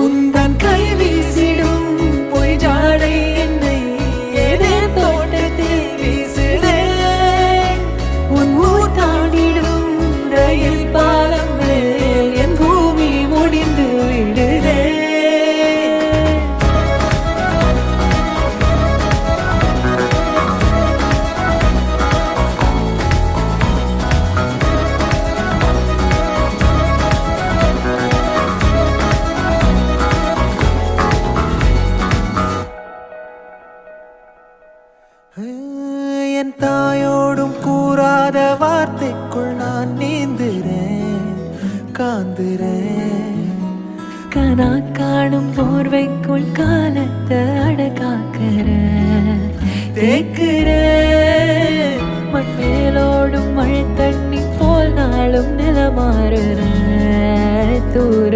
உந்தன் கை வீசிடும் பொய் ஜாடை என்னை ஏதே தோட்டத்தில் வீசுதே. உன் ஊர் தாண்டிடும் ரயில் பாலம் மேல் என் பூமி முடிந்து விடுதே. என் தாயோடும் கூறாத வார்த்தைக்குள் நான் நீந்துறேன், காந்துறேன். கனா காணும் போர்வைக்குள் காலத்தை அடக்காக்கிற தேக்குறேன். மண்மேலோடும் மழை தண்ணி போல் நாளும் நிலமாறுற தூர